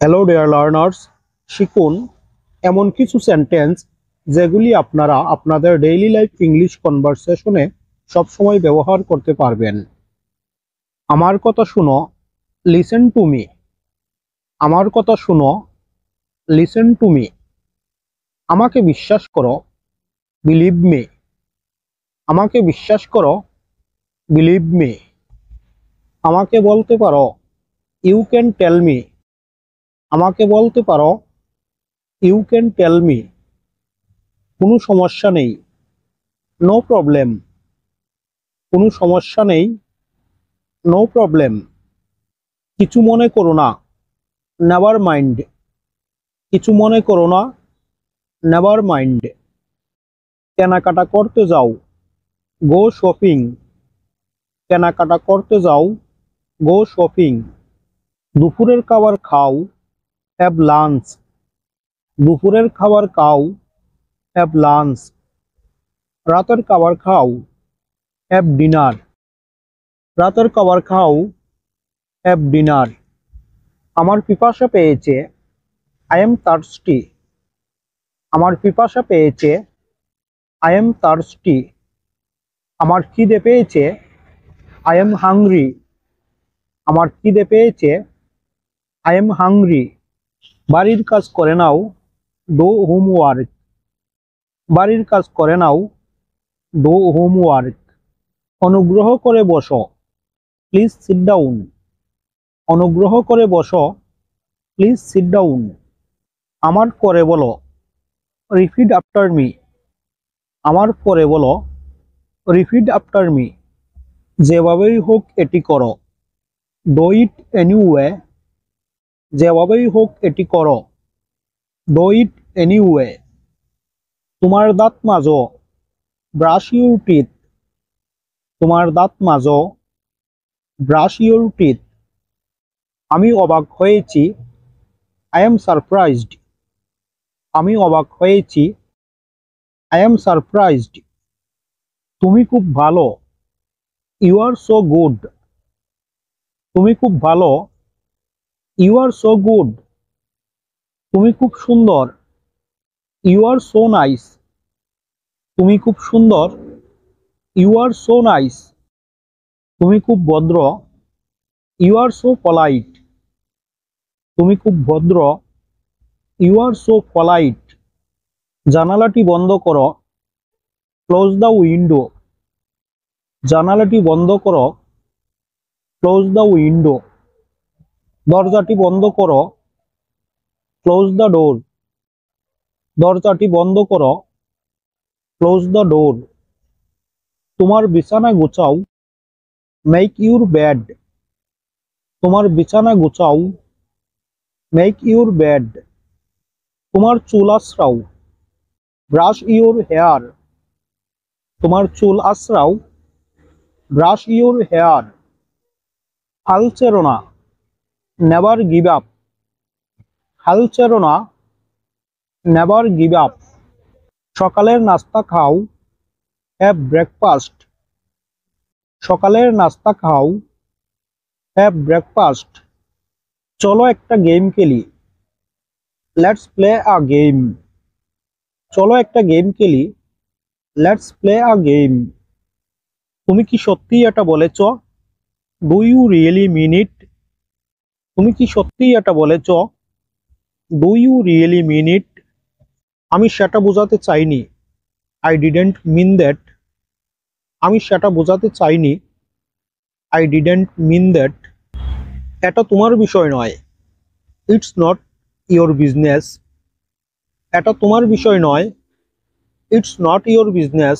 Hello dear learners, শিখুন এমন কিছু সেন্টেন্স যেগুলি আপনারা আপনাদের ডেইলি লাইফ ইংলিশ কনভারসেশনে সবসময় ব্যবহার করতে পারবেন। আমার কথা শুনো, লিসেন টু মি। আমার কথা শুনো, লিসেন টু মি। আমাকে বিশ্বাস করো, বিলিভ মি। আমাকে বিশ্বাস করো, বিলিভ মি। আমাকে বলতে পারো, ইউ ক্যান টেল মি। আমাকে বলতে পারো, ইউ ক্যান টেল মি। কোনো সমস্যা নেই, নো প্রবলেম। কোনো সমস্যা নেই, নো প্রবলেম। কিছু মনে করো না, নেভার মাইন্ড। কিছু মনে করো না, নেভার মাইন্ড। কেনাকাটা করতে যাও, গো শপিং। কেনাকাটা করতে যাও, গো শপিং। দুপুরের খাবার খাও, হ্যাভ লাঞ্চ। দুপুরের খাবার খাও, হ্যাভ লাঞ্চ। রাতের খাবার খাও, হ্যাভ ডিনার। রাতের খাবার খাও, হ্যাভ ডিনার। আমার পিপাসা পেয়েছে, আই এম থার্স্টি। আমার পিপাসা পেয়েছে, আই এম থার্স্টি। আমার খিদে পেয়েছে, আই এম হাংরি। আমার খিদে পেয়েছে, আই এম হাংরি। বাড়ির কাজ করে নাও, ডু হোমওয়ার্ক। বাড়ির কাজ করে নাও, ডু হোমওয়ার্ক। অনুগ্রহ করে বসো, প্লিজ সিট ডাউন। অনুগ্রহ করে বসো, প্লিজ সিট ডাউন। আমার করে বলো, রিপিট আফটার মি। আমার পরে বলো, রিপিট আফটার মি। যেভাবেই হোক এটি করো, ডু ইট এনিওয়ে। যেভাবেই হোক এটি করো, ডু ইট এনিওয়ে। তোমার দাঁত মাজো, ব্রাশ ইউর টিথ। তোমার দাঁত মাজো, ব্রাশ ইউর টিথ। আমি অবাক হয়েছি, আই এম সারপ্রাইজড। আমি অবাক হয়েছি, আই এম সারপ্রাইজড। তুমি খুব ভালো, ইউ আর সো গুড। তুমি খুব ভালো, ইউ আর সো গুড। তুমি খুব সুন্দর, ইউ আর সো নাইস। তুমি খুব সুন্দর, ইউ আর সো নাইস। তুমি খুব ভদ্র, ইউ আর সো পলাইট। তুমি খুব ভদ্র, ইউ আর সো পলাইট। জানালাটি বন্ধ করো, ক্লোজ দ্য উইন্ডো। জানালাটি বন্ধ করো, ক্লোজ দ্য উইন্ডো। দরজাটি বন্ধ করো, ক্লোজ দ্য ডোর। দরজাটি বন্ধ করো, ক্লোজ দ্য ডোর। তোমার বিছানা গুছাও, মেক ইউর বেড। তোমার বিছানা গুছাও, মেক ইউর বেড। তোমার চুল আঁচড়াও, ব্রাশ ইউর হেয়ার। তোমার চুল আঁচড়াও, ব্রাশ ইউর হেয়ার। হাল ছেড়ো না, নেভার গিভ আপ। হাল ছেড়ো না, নেভার গিভ আপ। সকালের নাস্তা খাও, হ্যাভ ব্রেকফাস্ট। সকালের নাস্তা খাও, হ্যাভ ব্রেকফাস্ট। চলো একটা গেম খেলি, লেটস প্লে আ গেম। চলো একটা গেম খেলি, লেটস প্লে আ গেম। তুমি কি সত্যি এটা বলেছ, ডু ইউ রিয়েলি মিন ইট। তুমি কি সত্যি এটা বলেছ, ডু ইউ রিয়েলি মিন ইট। আমি সেটা বোঝাতে চাইনি, আই ডিডন্ট মিন দ্যাট। আমি সেটা বোঝাতে চাইনি, আই ডিডন্ট মিন দ্যাট। এটা তোমার বিষয় নয়, ইটস নট ইয়োর বিজনেস। এটা তোমার বিষয় নয়, ইটস নট ইয়োর বিজনেস।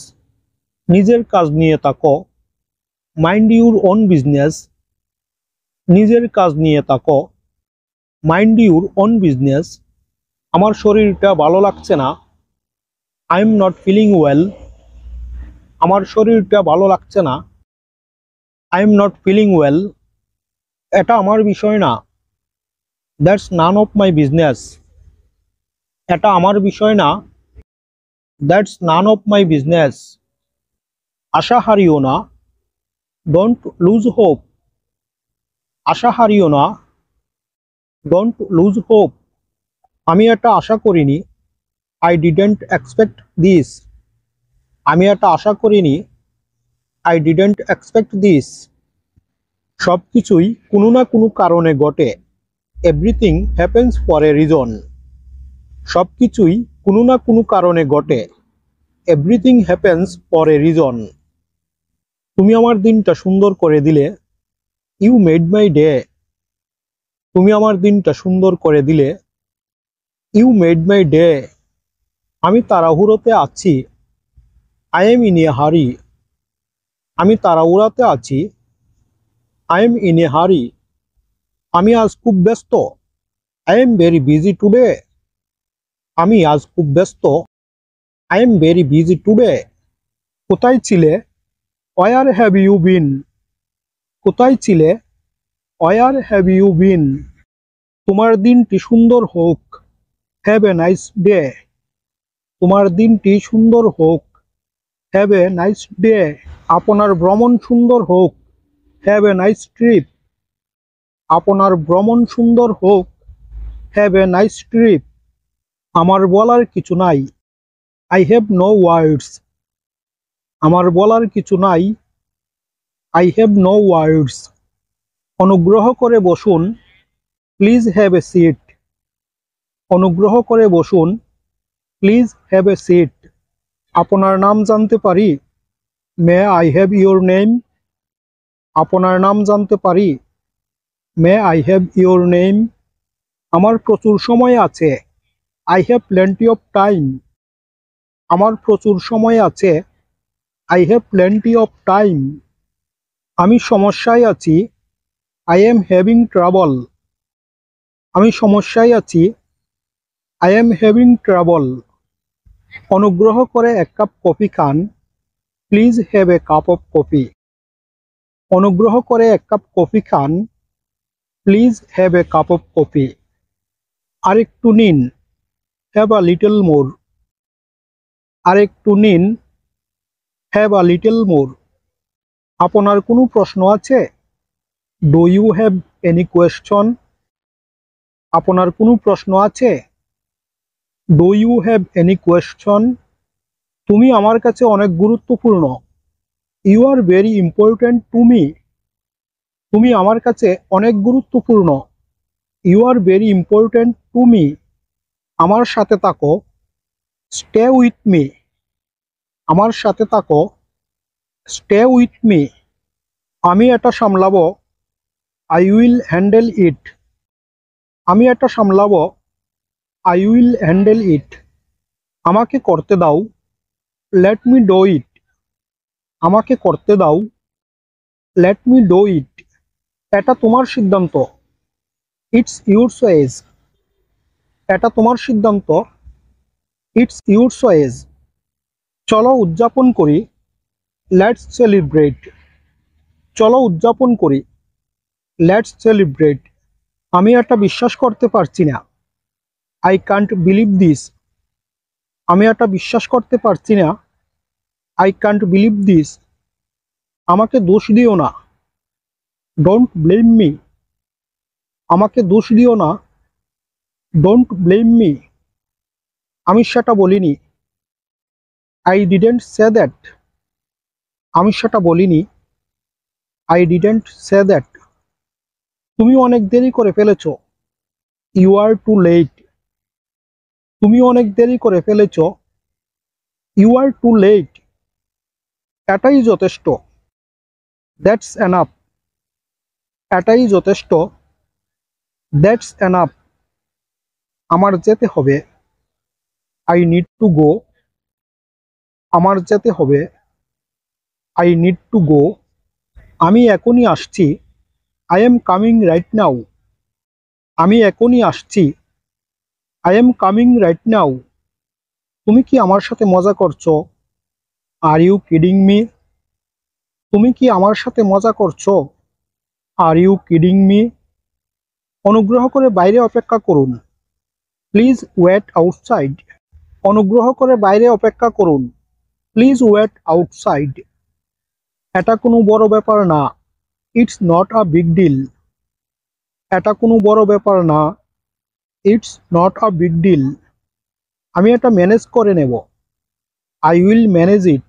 নিজের কাজ নিয়ে থাকো, মাইন্ড ইউর ওন বিজনেস। নিজের কাজ নিয়ে থাকো, মাইন্ড ইউর ওন বিজনেস। আমার শরীরটা ভালো লাগছে না, I am not feeling well. আমার শরীরটা ভালো লাগছে না, I am not feeling well. এটা আমার বিষয় না, that's none of my business. এটা আমার বিষয় না, that's none of my business. আশা হারিও না, ডোন্ট লুজ হোপ। আশা হারিও না, ডোন্ট লুজ হোপ। আমি এটা আশা করিনি। I didn't expect this. আমি এটা আশা করিনি। I didn't expect this. সবকিছুই কোনো না কোনো কারণে ঘটে। Everything happens for a reason. সবকিছুই কোনো না কোনো কারণে ঘটে। Everything happens for a reason. তুমি আমার দিনটা সুন্দর করে দিলে। You made my day. তুমি আমার দিনটা সুন্দর করে দিলে। You made my day. আমি তাড়াহুড়োতে আছি। আই এম ইন এ হারি। আমি তাড়াহুড়োতে আছি। আই এম ইন এ হারি। আমি আজ খুব ব্যস্ত। I am very busy today. আমি আজ খুব ব্যস্ত। I am very busy today. কোথায় ছিলে? Where have you been? কোথায় ছিলে? Where have you been? তোমার দিনটি সুন্দর হোক। Have a nice day. তোমার দিনটি সুন্দর হোক। Have a nice day. আপনার ভ্রমণ সুন্দর হোক। Have a nice trip. আপনার ভ্রমণ সুন্দর হোক। Have a nice trip. আমার বলার কিছু নাই। আই হ্যাভ নো ওয়ার্ডস। আমার বলার কিছু নাই। I have no words. অনুগ্রহ করে বসুন। Please have a seat. অনুগ্রহ করে বসুন। Please have a seat. আপনার নাম জানতে পারি? May I have your name? আপনার নাম জানতে পারি? May I have your name? আমার প্রচুর সময় আছে। I have plenty of time. আমার প্রচুর সময় আছে। I have plenty of time. আমি সমস্যায় আছি। I am having trouble. আমি সমস্যায় আছি। I am having trouble. অনুগ্রহ করে এক কাপ কফি খান। Please have a cup of coffee. অনুগ্রহ করে এক কাপ কফি খান। Please have a cup of coffee. আরেকটু নিন। Have a little more. আরেকটু নিন। Have a little more. আপনার কোনো প্রশ্ন আছে? Do you have any question? আপনার কোনো প্রশ্ন আছে? Do you have any question? তুমি আমার কাছে অনেক গুরুত্বপূর্ণ। You are very important to me. তুমি আমার কাছে অনেক গুরুত্বপূর্ণ। You are very important to me. আমার সাথে থাকো। Stay with me. আমার সাথে থাকো। Stay with me. আমি এটা সামলাবো। I will handle it. আমি এটা সামলাবো। I will handle it. আমাকে করতে দাও। Let me do it. আমাকে করতে দাও। Let me do it. এটা তোমার সিদ্ধান্ত। It's your choice. এটা তোমার সিদ্ধান্ত। It's your choice. চলো উদযাপন করি। Let's celebrate. চলো উদযাপন করি। Let's celebrate. আমি এটা বিশ্বাস করতে পারছি না। I can't believe this. আমি এটা বিশ্বাস করতে পারছি না। I can't believe this. আমাকে দোষ দিও না। Don't blame me. আমাকে দোষ দিও না। Don't blame me. আমি সেটা বলিনি। I didn't say that. আমি সেটা বলিনি। I didn't say that. তুমি অনেক দেরি করে ফেলেছো। You are too late. তুমি অনেক দেরি করে ফেলেছো। You are too late. এটাই যথেষ্ট। That's enough. এটাই যথেষ্ট। That's enough. আমার যেতে হবে। I need to go. আমার যেতে হবে। I need to go. আমি এখনই আসছি। I am coming right now. আমি এখনই আসছি। I am coming right now. তুমি কি আমার সাথে মজা করছো? Are you kidding me? তুমি কি আমার সাথে মজা করছো? Are you kidding me? অনুগ্রহ করে বাইরে অপেক্ষা করুন। Please wait outside. অনুগ্রহ করে বাইরে অপেক্ষা করুন। Please wait outside. এটা কোনো বড় ব্যাপার না। It's not a big deal. এটা কোনো বড় ব্যাপার না। It's not a big deal. আমি এটা ম্যানেজ করে নেব। I will manage it.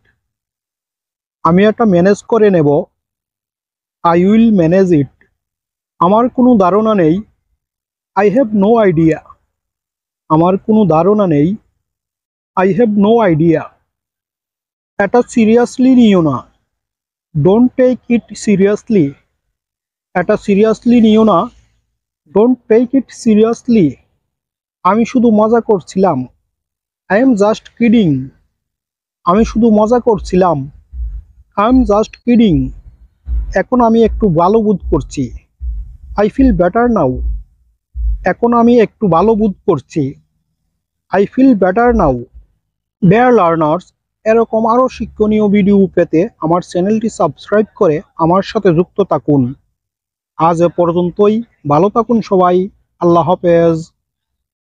আমি এটা ম্যানেজ করে নেব। I will manage it. আমার কোনো ধারণা নেই। I have no idea. আমার কোনো ধারণা নেই। I have no idea. এটা সিরিয়াসলি নিও না। Don't take it seriously. এটা সিরিয়াসলি নিও না। Don't take it seriously. আমি শুধু মজা করছিলাম। I am just kidding. আমি শুধু মজা করছিলাম। I am just kidding. এখন আমি একটু ভালো বোধ করছি। I feel better now. এখন আমি একটু ভালো বোধ করছি। I feel better now. Dear learners, এরকম আরও শিক্ষণীয় ভিডিও পেতে আমার চ্যানেলটি সাবস্ক্রাইব করে আমার সাথে যুক্ত থাকুন। আজ এ পর্যন্তই। ভালো থাকুন সবাই। আল্লাহ হাফেজ।